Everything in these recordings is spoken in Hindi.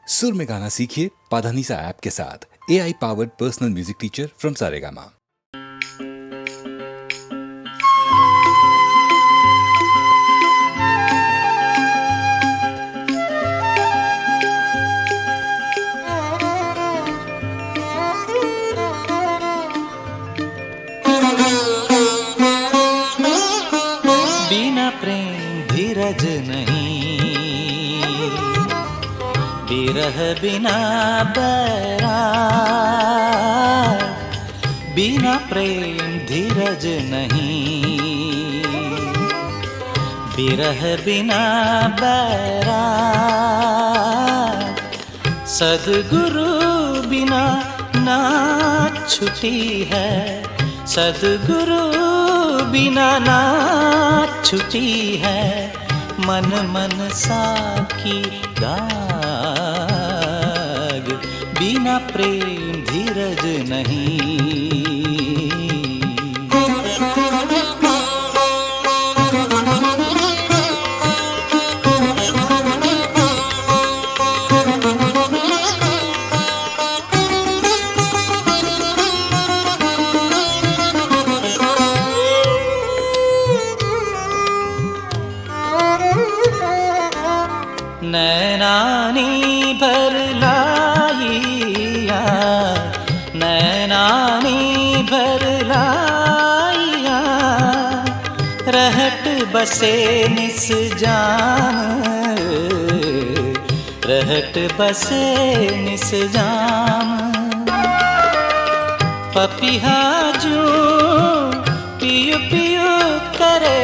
सुर में गाना सीखिए पाधानीसा ऐप के साथ। AI powered personal music teacher from Saregama. बिना प्रेम धीरज नहीं, बिरह बिना बैराग। बिना प्रेम धीरज नहीं, बिरह बिना बैराग। सद्गुरु बिना नाथ छुटी है, सद्गुरु बिना नाथ छुटी है। मन मन साकी दाग, बिना प्रेम धीरज नहीं। नैनानी भर लाइया, नैनानी भर लाइया। रहट बसे निस जाम, रहट बसे निस जाम। पपिहा जू पियु पियु करे,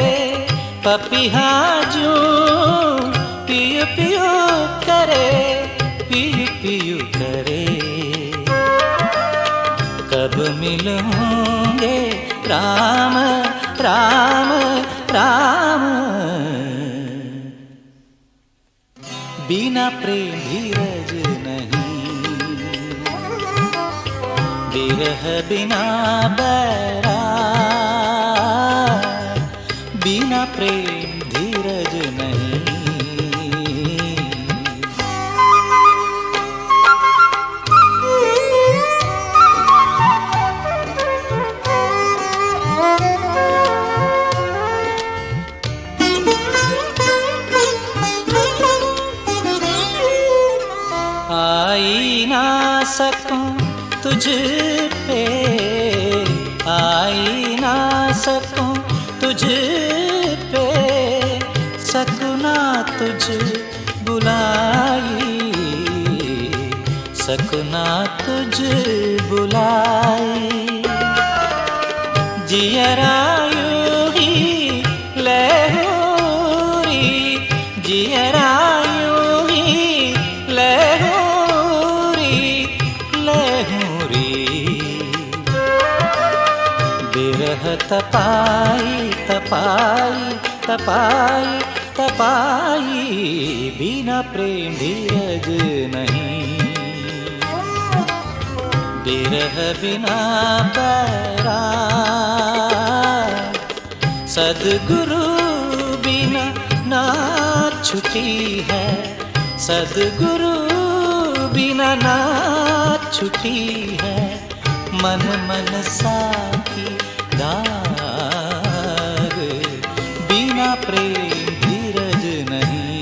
पपिहा जू पियु पियु करे, पियु पियु करे। कब मिलेंगे राम राम राम। बिना प्रेम धीरज नहीं, बिरह बिना बैराग। बिना प्रेम धीरज नहीं। आई ना सकूं तुझ पे, आई ना सकूं तुझ पे। सकुना तुझ बुलाई, सकुना तुझ बुलाई। जियरायु ही लहूरी, जियरायु ही लहूरी लहूरी। बिरह तपाई तपाई तपाई तपाई। बिना प्रेम धीरज नहीं, बिरह बिना बैराग। सद्गुरु बिना नाथ छुटी है, सद्गुरु बिना नाथ छुटी है। मन मन साकी दाग, बिना प्रेम धीरज नहीं।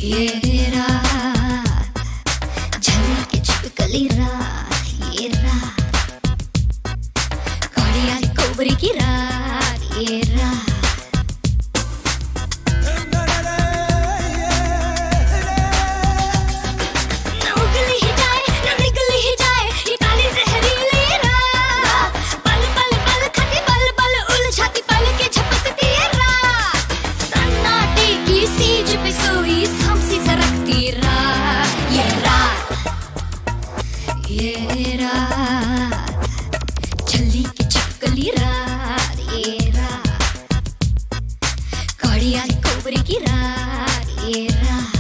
ये रात झलक के छिपकली रात, ये रात काली आई कोबरी की रात, ये रात ना उगली ही जाए ना निकली ही जाए ये काली जहरीली रात, पल पल पल खाती पल पल उलझाती पल के झपकती ये रात, सन्नाटे की सीज पे सोई हमसी सरकती रात, ये रात झल्ली की छिपकली रात, ये रात काली आई कोबरी की रात, ये रात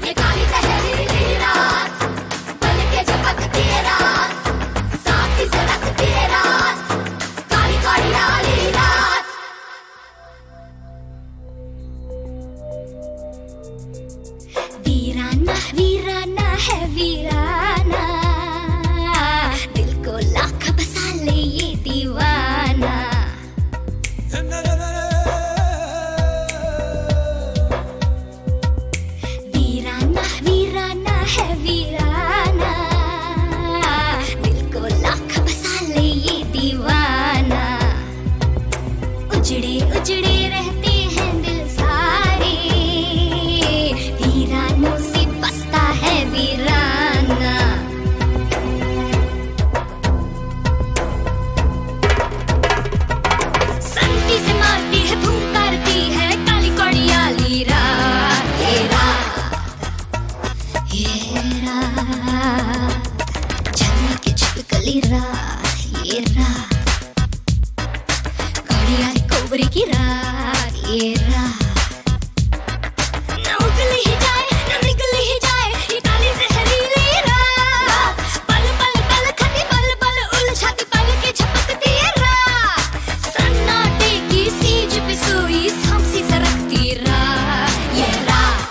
ये काली जहरीली रात, पल के झपकती रात, साथ ही सरकती रात, काली काली वाली रात। वीराना वीराना है वीराना, दिल को लाख बसा ले ये दीवाना। वीराना वीराना है वीराना, दिल को लाख बसा ले ये दीवाना। उजड़े उजड़े रहते हैं दिल सारे, वीरानों से बसता है वीराना। संती से मारती है धूम करती है काली कड़ियाली रात, ये रात झलक के छिपकली रात, ये रात काली आई कोबरी की रात, ये रात ना उगली ही जाए ना निकली ही जाए ये काली जहरीली रात, पल पल पल खाती पल पल उलझाती पल के झपकती ये रात, सन्नाटे की सीज पे सोई हमसी सरकती रात, ये रात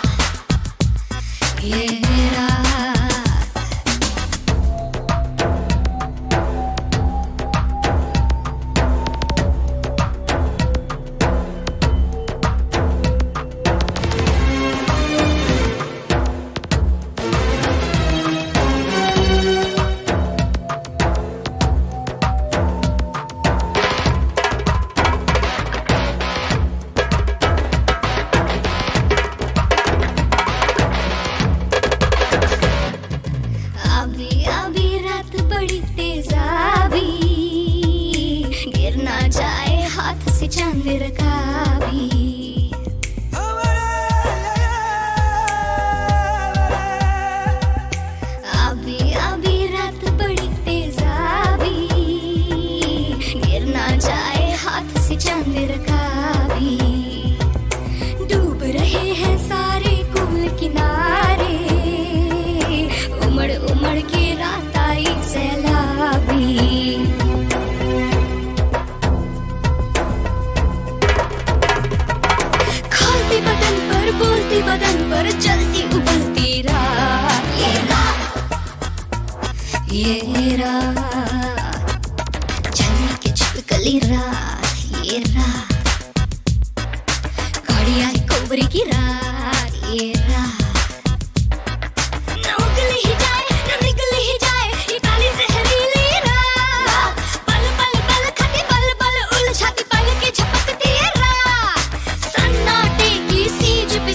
अभी अभी रात बड़ी तेज आवी, गिर ना जाए हाथ से चांद का भी। अभी अभी रात बड़ी तेज आवी, गिर ना जाए हाथ से चांद का भी। डूब रहे हैं सारे कुल किनारे, उमड़ उमड़ के रात आई सैलाबी। खोलती बदन पर बोलती बदन पर चलती उबलती रात, ये रात झलक के छिपकली रात, ये रात काली आई कोबरी की रात, ये रात ना उगली ही जाए ना निकली ही जाए ये काली जहरीली रात, पल पल पल खाती पल पल उलझाती पल के झपकती ये रात, सन्नाटे की सीज पे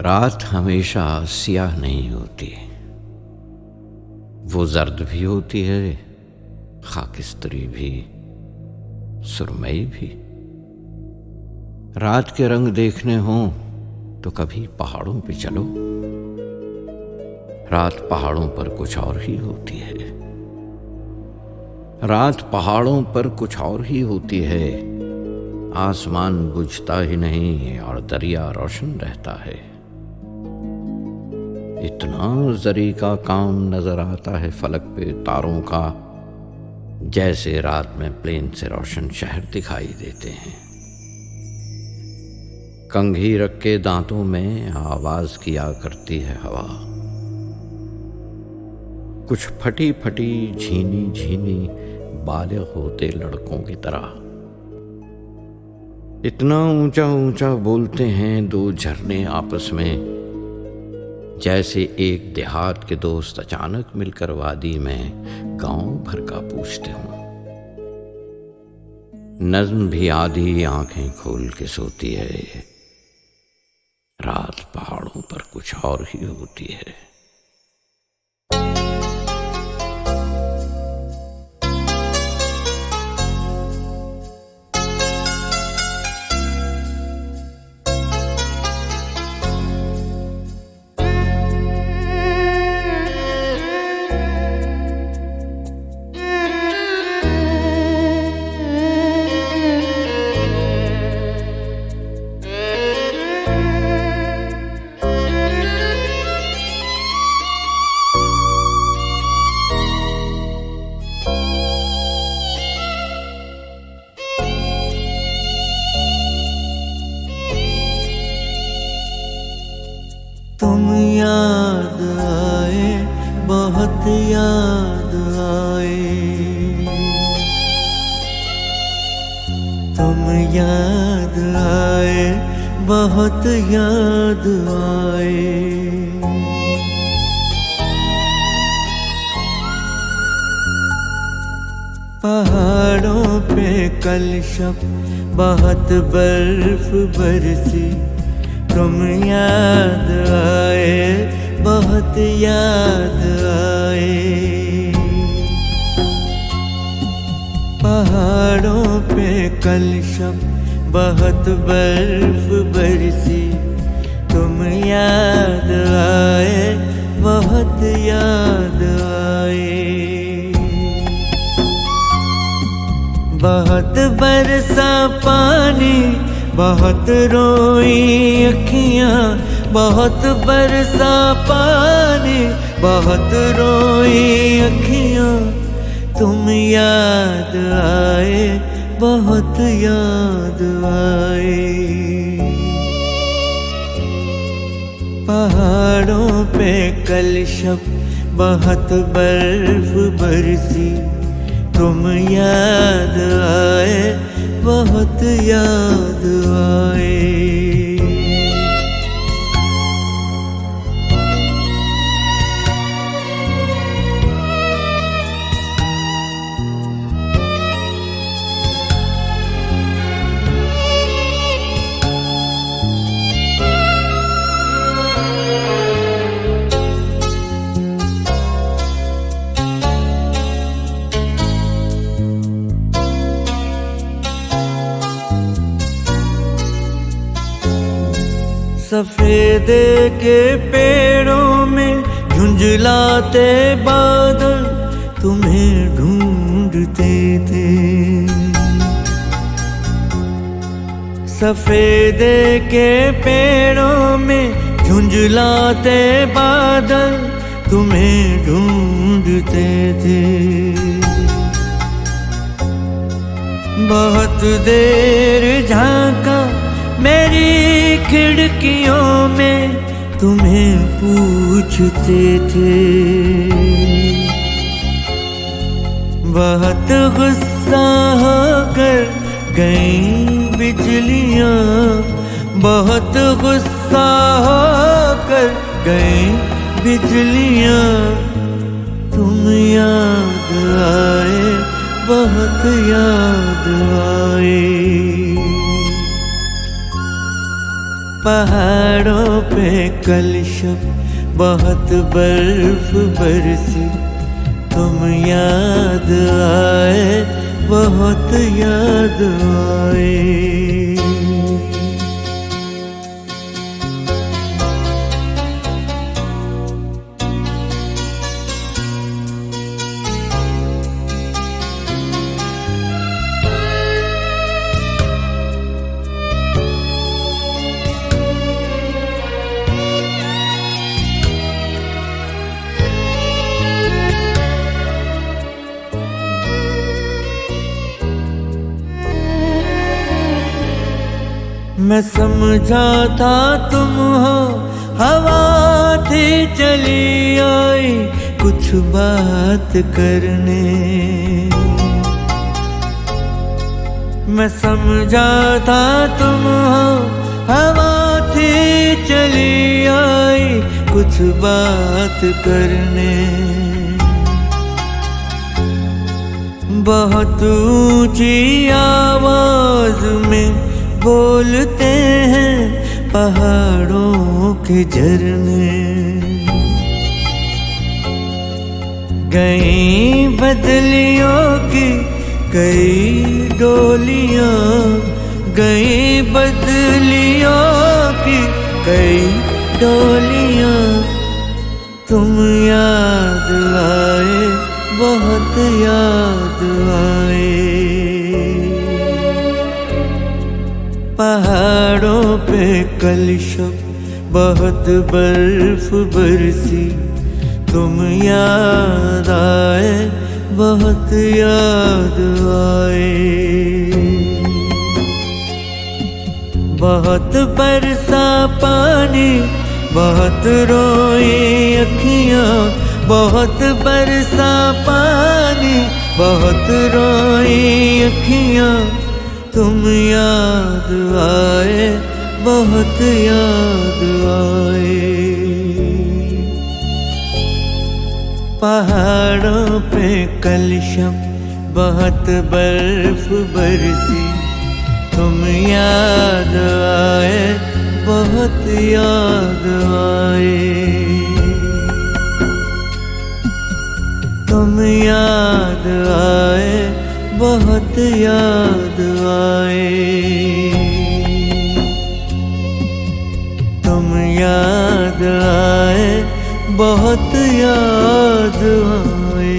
रात हमेशा स्याह नहीं होती, वो जर्द भी होती है, खाकिस्तरी भी, सुरमई भी। रात के रंग देखने हों तो कभी पहाड़ों पे चलो, रात पहाड़ों पर कुछ और ही होती है। रात पहाड़ों पर कुछ और ही होती है, आसमान बुझता ही नहीं और दरिया रोशन रहता है। इतना जरी का काम नजर आता है फलक पे तारों का, जैसे रात में प्लेन से रोशन शहर दिखाई देते हैं। कंघी रख के दांतों में आवाज किया करती है हवा, कुछ फटी फटी झीनी झीनी बालिग होते लड़कों की तरह। इतना ऊंचा ऊंचा बोलते हैं दो झरने आपस में, जैसे एक देहात के दोस्त अचानक मिलकर वादी में गांव भर का पूछते हों। नज्म भी आधी आंखें खोल के सोती है, रात पहाड़ों पर कुछ और ही होती है। तुम याद आए, बहुत याद आए, तुम याद आए, बहुत याद आए। पहाड़ों पे कल शब बहुत बर्फ बरसी, तुम याद आए, बहुत याद आए। पहाड़ों पे कल शब बहुत बर्फ बरसी, तुम याद आए, बहुत याद आए। बहुत बरसा पानी, बहुत रोई अखियाँ, बहुत बरसा पानी, बहुत रोई अखियाँ। तुम याद आए, बहुत याद आए। पहाड़ों पे कल शब बहुत बर्फ बरसी, तुम याद आए, बहुत याद आए। सफेदे के पेड़ों में झुंझलाते बादल तुम्हें ढूंढते थे। सफेदे के पेड़ों में झुंझलाते बादल तुम्हें ढूंढते थे। बहुत देर झांका मेरी खिड़कियों में, तुम्हें पूछते थे। बहुत गुस्सा होकर गई बिजलियाँ, बहुत गुस्सा होकर गई बिजलियाँ। तुम याद आए, बहुत याद आए। पहाड़ों पे कल शब बहुत बर्फ बरसी, तुम याद आए, बहुत याद आए। मैं समझा था तुम हो हवा थी चली आई कुछ बात करने, मैं समझा था तुम हो हवा थी चली आई कुछ बात करने। बहुत ऊंची आवाज में बोलते हैं पहाड़ों के झरने, गई बदलियों की कई डोलियां, गई बदलियों की कई डोलियां, तुम याद आए, बहुत याद आए। पहाड़ों पे कल शब बहुत बर्फ बरसी, तुम याद आए, बहुत याद आए। बहुत बरसा पानी, बहुत रोई अखियां, बहुत बरसा पानी, बहुत रोई अखियां, तुम याद आए, बहुत याद आए। पहाड़ों पे कल शब बहुत बर्फ बरसी, तुम याद आए, बहुत याद आए। तुम याद आए, बहुत याद आए। तुम याद आए, बहुत याद आए।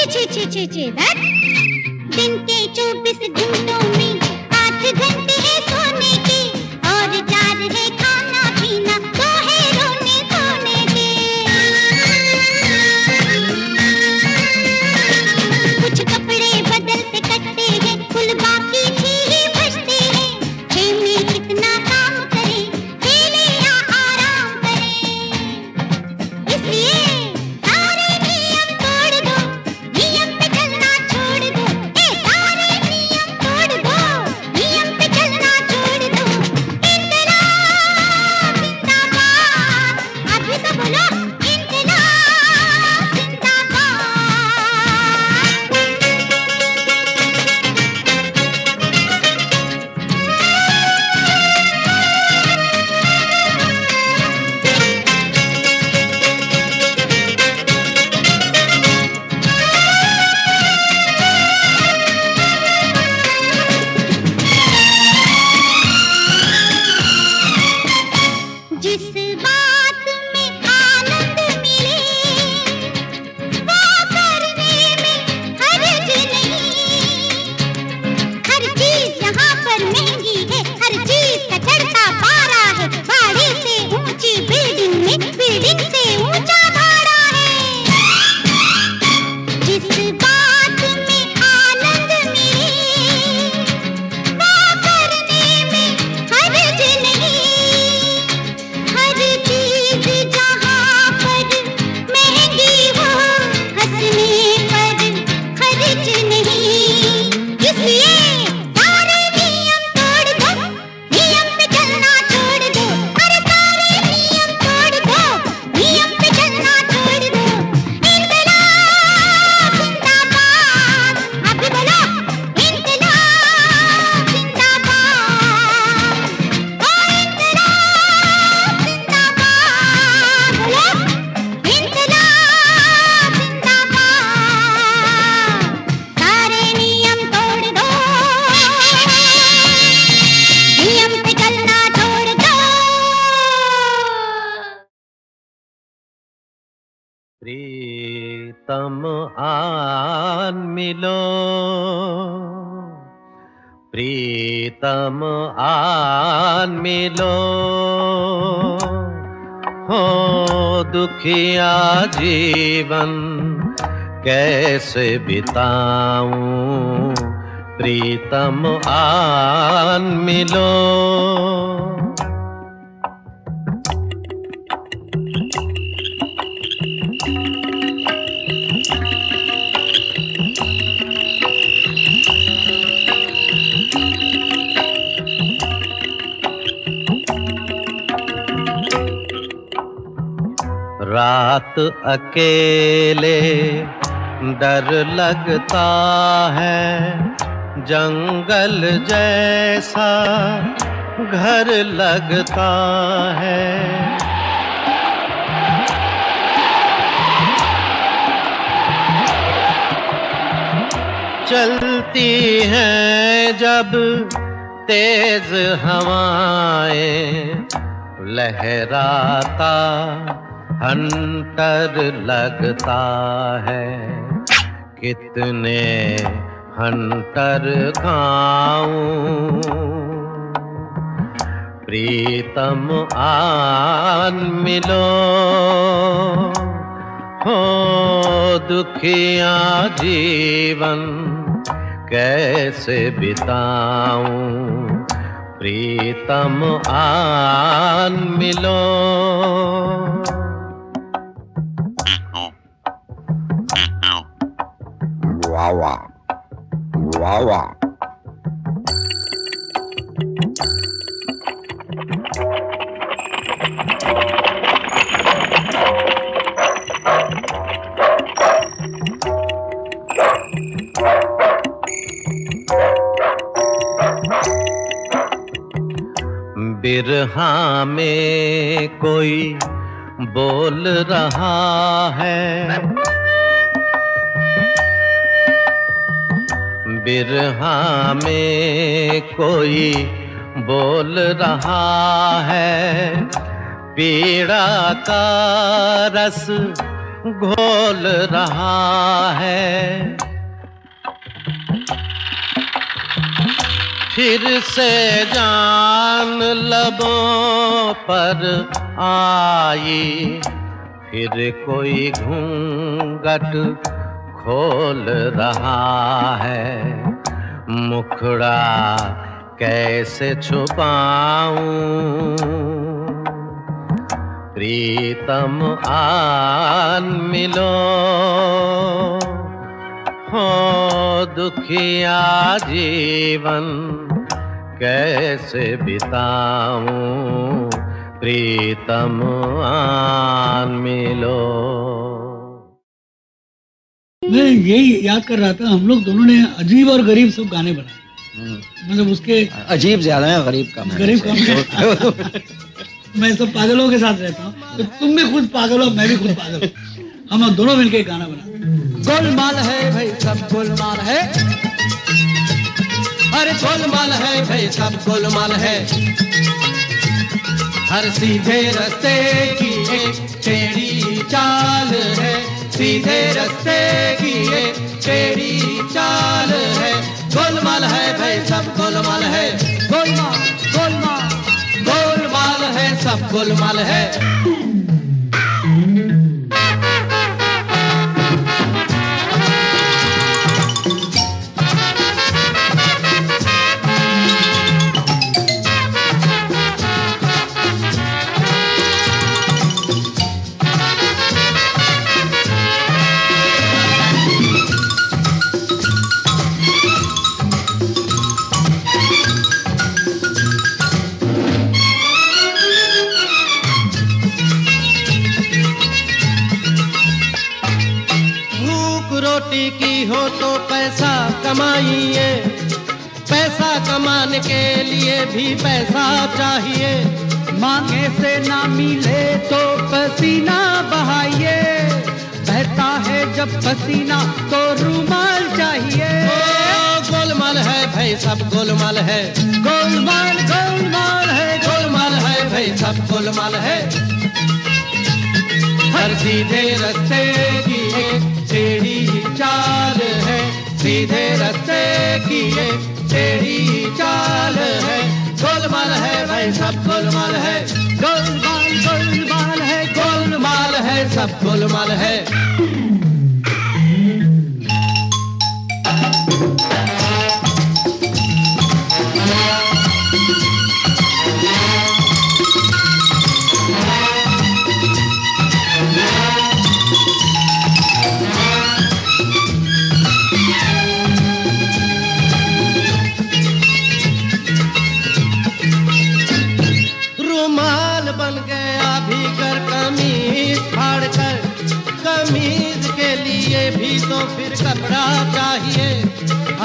छी छी छी छी धत। दिन के 24 घंटों में 8 घंटे है सोने के, और 4 है खाना पीना, 2 है रोने धोने के। कुछ कपड़े बदलते कटते हैं, कुल बाकी 6 ही बचते हैं। 6 में कितना काम करें, खेले या आराम करें। इसलिए सारे नियम तोड़ दो, नियम पे चलना छोड़ दो। सारे नियम तोड़ दो, नियम पे चलना छोड़ दो। इनकलाब जिंदाबाद, अभी तो बोलो इनकलाब जिंदाबाद। जिस बात में आनंद मिले, वो करने में हर्ज नहीं। हर चीज यहाँ पर महंगी है, हर चीज का चढ़ता पारा है। भाड़े से ऊंची बिल्डिंग में, बिल्डिंग से ऊंचा भाड़ा है। जिस बात में आनंद मिले, वो करने में हर्ज नहीं। हर चीज जहाँ पर महंगी हो, हंसने पर खर्च नहीं। इसलिए सारे नियम तोड़ दो, नियम पे चलना छोड़ दो। अरे सारे नियम तोड़ दो, नियम पे चलना छोड़ दो। इनकलाब जिंदाबाद, अभी बोलो इनकलाब जिंदाबाद। ओ इनकलाब जिंदाबाद, बोलो इनकलाब जिंदाबाद। सारे नियम तोड़ दो, नियम पे चलना छोड़ दो। प्रीतम आन मिलो, प्रीतम आन मिलो। हो दुखिया जीवन कैसे बिताऊं, प्रीतम आन मिलो। रात अकेले डर लगता है, जंगल जैसा घर लगता है। चलती हैं जब तेज हवाएं, लहराता हंटर लगता है। कितने हंटर खाऊं, प्रीतम आन मिलो। हो दुखिया जीवन कैसे बिताऊं, प्रीतम आन मिलो। वावा वावा। बिरहा में कोई बोल रहा है, बिरहा में कोई बोल रहा है। पीड़ा का रस घोल रहा है। फिर से जान लबों पर आई, फिर कोई घूंघट खोल रहा है। मुखड़ा कैसे छुपाऊं, प्रीतम आन मिलो, हो दुखिया जीवन कैसे बिताऊं, प्रीतम आन मिलो। मैं यही याद कर रहा था, हम लोग दोनों ने अजीब और गरीब सब गाने बनाए। मतलब उसके अजीब ज्यादा है, गरीब कम है। गरीब कम। मैं सब पागलों के साथ रहता हूँ, तो तुम भी खुद पागल हो, मैं भी खुद पागल हूँ। हम लोग दोनों मिलकर गाना बनाते। गोलमाल है भाई सब गोलमाल है, अरे गोलमाल है भाई सब गोलमाल है। हर सीधे रास्ते की एक टेढ़ी चाल है, सीधे रास्ते की एक टेढ़ी चाल है। गोलमाल है भाई सब गोलमाल है, गोलमाल गोलमाल गोलमाल है सब गोलमाल है। रोटी की हो तो पैसा कमाइए, पैसा कमाने के लिए भी पैसा चाहिए। मांगे से ना मिले तो पसीना बहाइए, बहता है जब पसीना तो रूमाल चाहिए। गोलमाल है भाई सब गोलमाल है, गोलमाल गोलमाल है, गोलमाल है भाई सब गोलमाल है। हर सीधे रास्ते की एक टेढ़ी चाल है, सीधे रास्ते की एक टेढ़ी चाल है। गोलमाल है भाई सब गोलमाल है, गोलमाल गोलमाल है, गोलमाल है सब गोलमाल है। बन गया भीतर कमीज फाड़ कर, कमीज के लिए भी तो फिर कपड़ा चाहिए।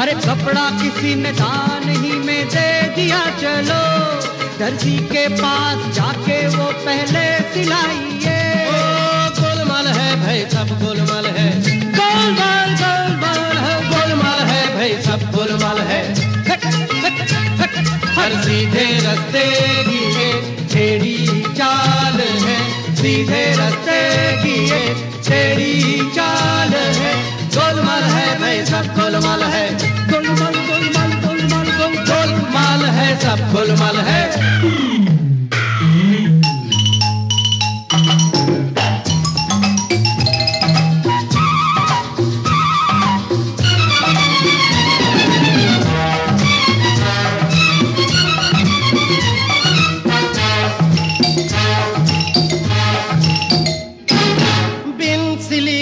अरे कपड़ा किसी ने दान ही में दे दिया, चलो दर्जी के पास जाके वो पहले सिलाइए। गोलमाल है भाई सब गोलमाल है, गोलमाल गोलमाल है, गोलमाल है भाई सब गोलमाल है। हर सीधे रास्ते की एक टेढ़ी चाल है, सीधे रास्ते की एक टेढ़ी चाल है। गोलमाल है भाई सब गोलमाल है, गोलमाल गोलमाल गोलमाल गोलमाल है सब गोलमाल है।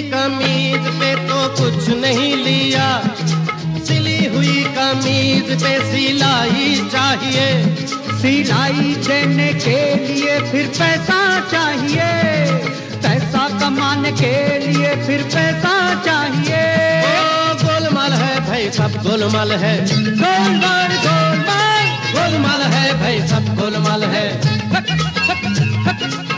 कमीज पे तो कुछ नहीं लिया, सिली हुई कमीज पे सिलाई चाहिए। सिलाई देने के लिए फिर पैसा चाहिए, पैसा कमाने के लिए फिर पैसा चाहिए। गोलमाल है भाई सब गोलमाल है, गोलमाल गोलमाल गोलमाल है भाई सब गोलमाल है।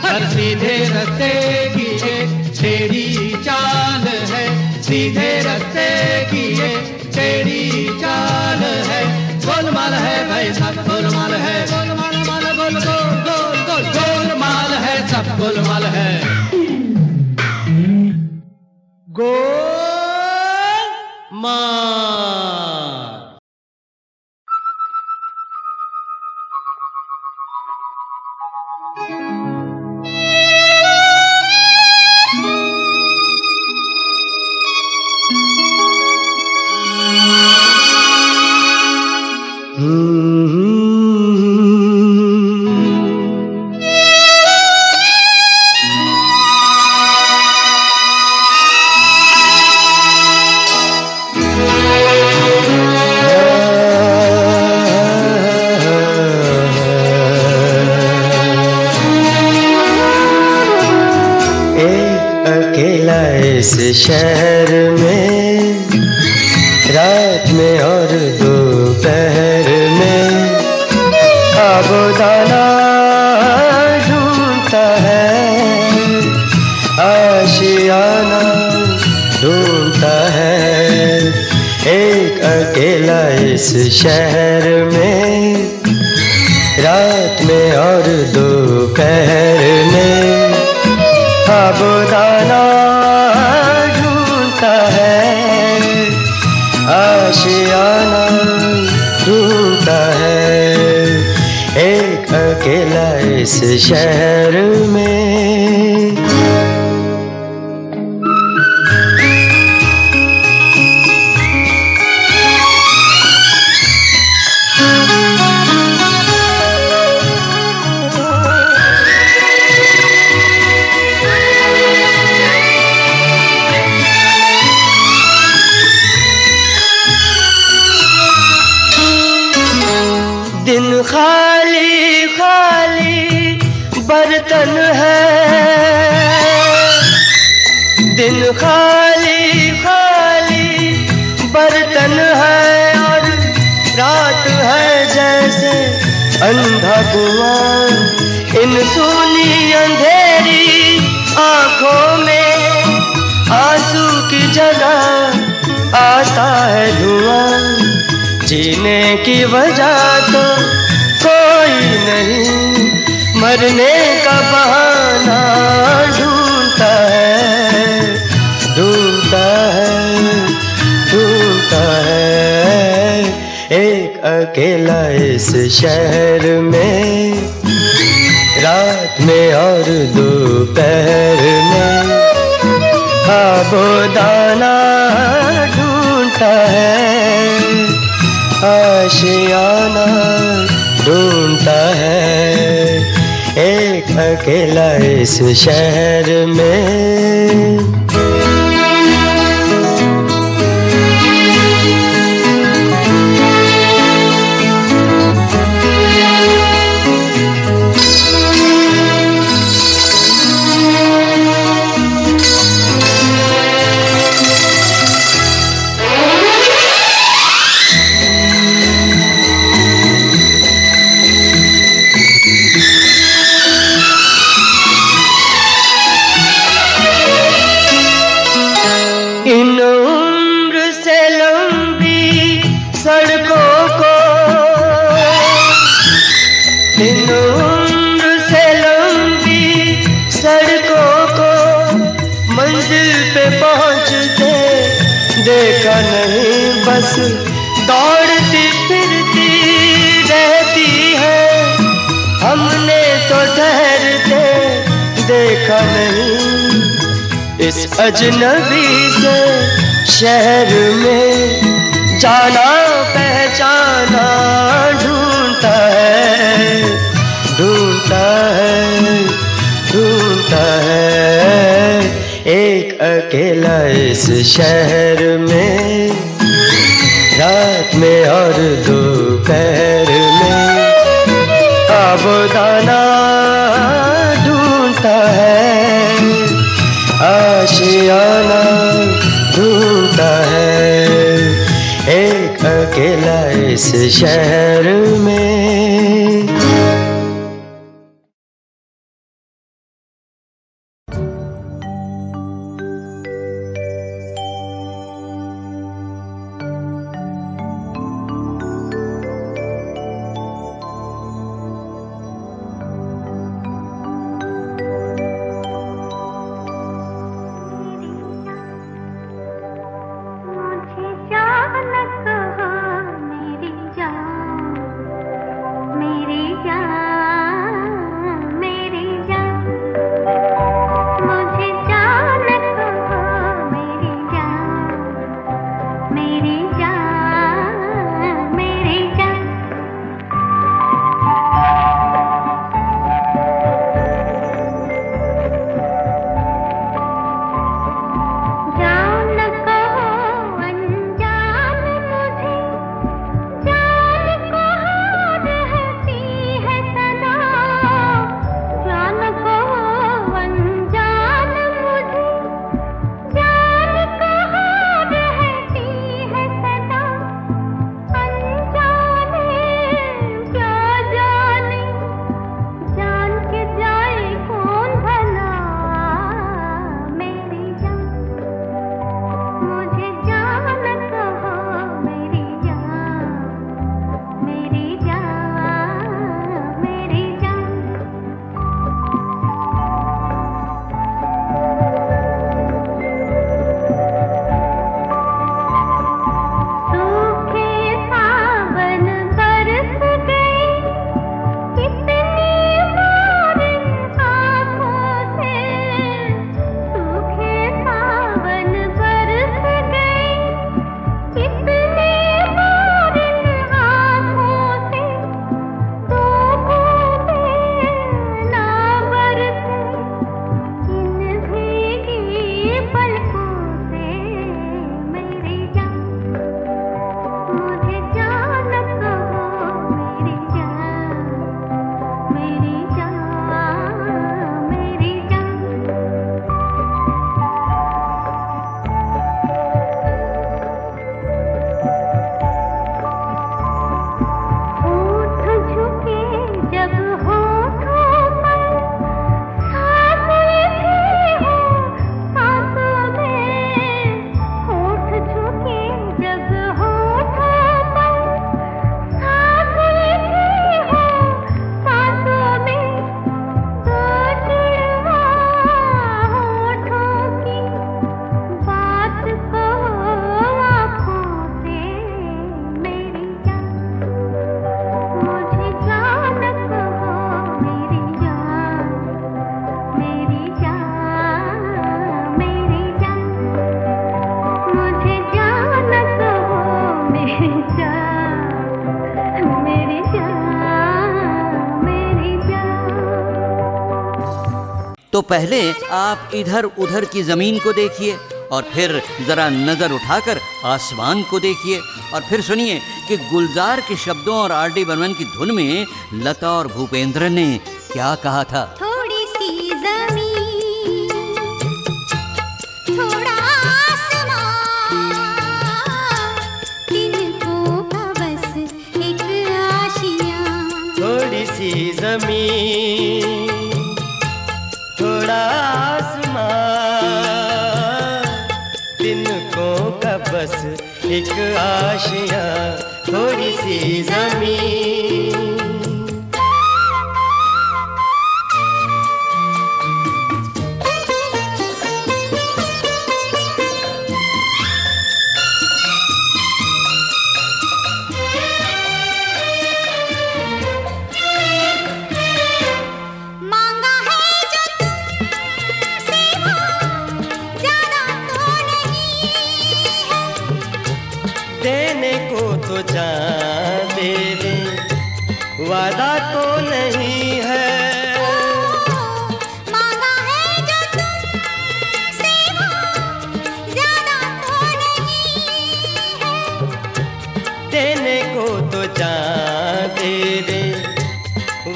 हर सीधे रास्ते की एक टेढ़ी चाल है, सीधे रास्ते की एक टेढ़ी चाल है। गोलमाल है भाई सब गोलमाल है, गोलमाल माल गोल गोल गोल गोल गोलमाल है सब गोलमाल है। मार। अकेला इस शहर में रात में और दोपहर में आबोदाना ढूंढता है, आशियाना ढूंढता है। एक अकेला इस शहर में रात में और दोपहर में आबोदाना ढूंढता है, आशियाना ढूंढता है। एक अकेला इस शहर में। दिन खाली खाली बर्तन है, दिन खाली खाली बर्तन है और रात है जैसे अंधा कुआं। इन सूनी अंधेरी आंखों में आंसू की जगह आता है धुआं। जीने की वजह तो कोई नहीं, मरने का बहाना ढूंढता है, ढूंढता है, ढूंढता है। एक अकेला इस शहर में रात में और दोपहर में आबोदाना ढूंढता है, आशियाना ढूंढता है। एक अकेला इस शहर में। इन उम्र से लंबी सड़कों को, इन उम्र से लंबी सड़कों को मंजिल पे पहुंचते देखा नहीं। बस दौड़ती फिरती रहती है, हमने तो ठहरते देखा नहीं। इस अजनबी से शहर में जाना पहचाना ढूंढता है, ढूंढता है, ढूंढता है। एक अकेला इस शहर में रात में और दोपहर में आबोदाना ढूंढता है, आशियाना ढूंढता है। एक अकेला इस शहर में। मुझे मेरी जान मेरी जान। तो पहले आप इधर उधर की जमीन को देखिए और फिर जरा नजर उठाकर आसमान को देखिए और फिर सुनिए कि गुलजार के शब्दों और आर.डी. बर्मन की धुन में लता और भूपेंद्र ने क्या कहा था। थोड़ी सी जमीन थोड़ा आसमान तिनको का बस एक आशियाँ। थोड़ी सी जमीन थोड़ा आसमान तिनको का बस एक आशियाँ। थोड़ी सी जमीन मांगा है जो तुमसे वो ज्यादा तो नहीं है। देने को तो जान दे दे वादा तो नहीं है। मांगा है जो तुमसे वो ज्यादा तो नहीं है। देने को तो जान दे दे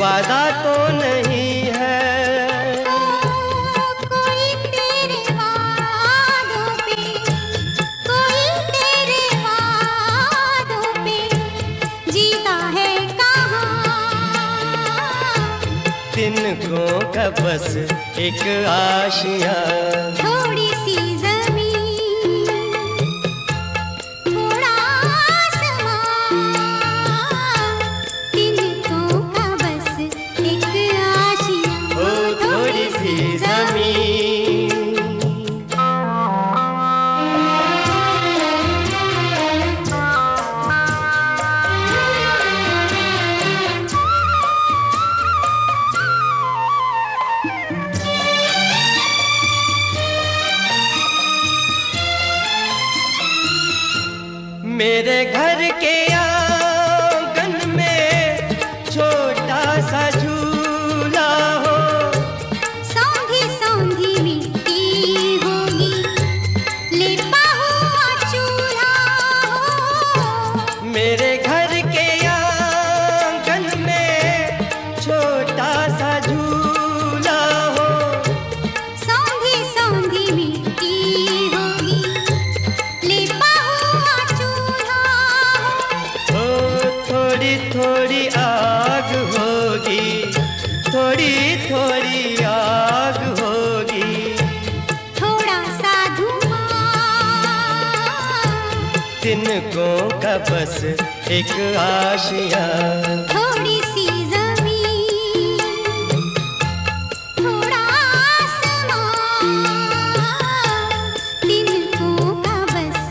वादा तो नहीं है। कोई तेरे वादों पे कोई तेरे वादों पे जीता है कहाँ। तिनको का बस एक आशियाँ। थोड़ी सी जमीन थोड़ा आसमान तिनको का बस एक आशियाँ। ओ थोड़ी सी जमीन मेरे घर के आंगन में छोटा सा झूला हो। सौंधी सौंधी मिट्टी होगी लेपा हुआ चूल्हा हो। मेरे घर के आंगन में छोटा सा झूला हो। सौंधी सौंधी मिट्टी होगी लेपा हुआ चूल्हा हो। ओ थोड़ी थोड़ी आग होगी थोड़ी थोड़ी आग होगी। थोड़ा सा धुआं तिनको का बस एक आशियाँ। थोड़ी सी जमीन थोड़ा आसमान तिनको का बस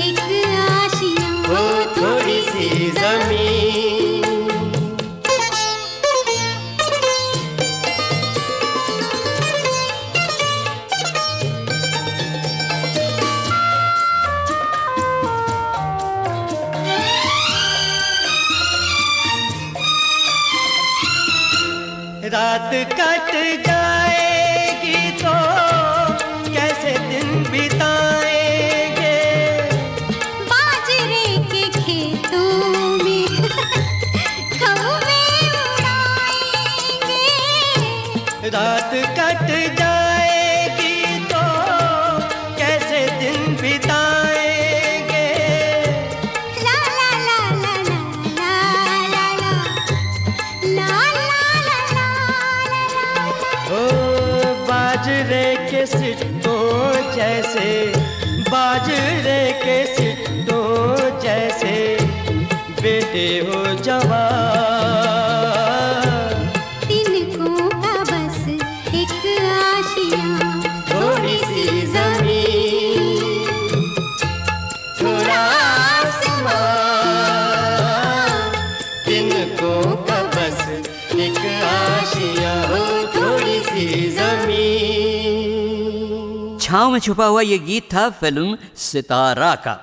एक आशियाँ। ओ थोड़ी सी जमीन रात कट जाएगी तो कैसे दिन बिताएंगे। बाजरे के खेतों में कौवे उड़ाएंगे। रात कट जाएगी तो कैसे दिन बिताएंगे। ला ला ला ला ला ला ला ला ला ला ला। ओ बाजरे के सिट्टों जैसे बाजरे के सिट्टों जैसे बेटे हो जवान। तिनको का बस एक आशियाँ। थोड़ी सी जमीन थोड़ा आसमान तिनको का बस एक आशियाँ। हो थोड़ी सी जमीन। छाँव में छुपा हुआ ये गीत था फिल्म सितारा का।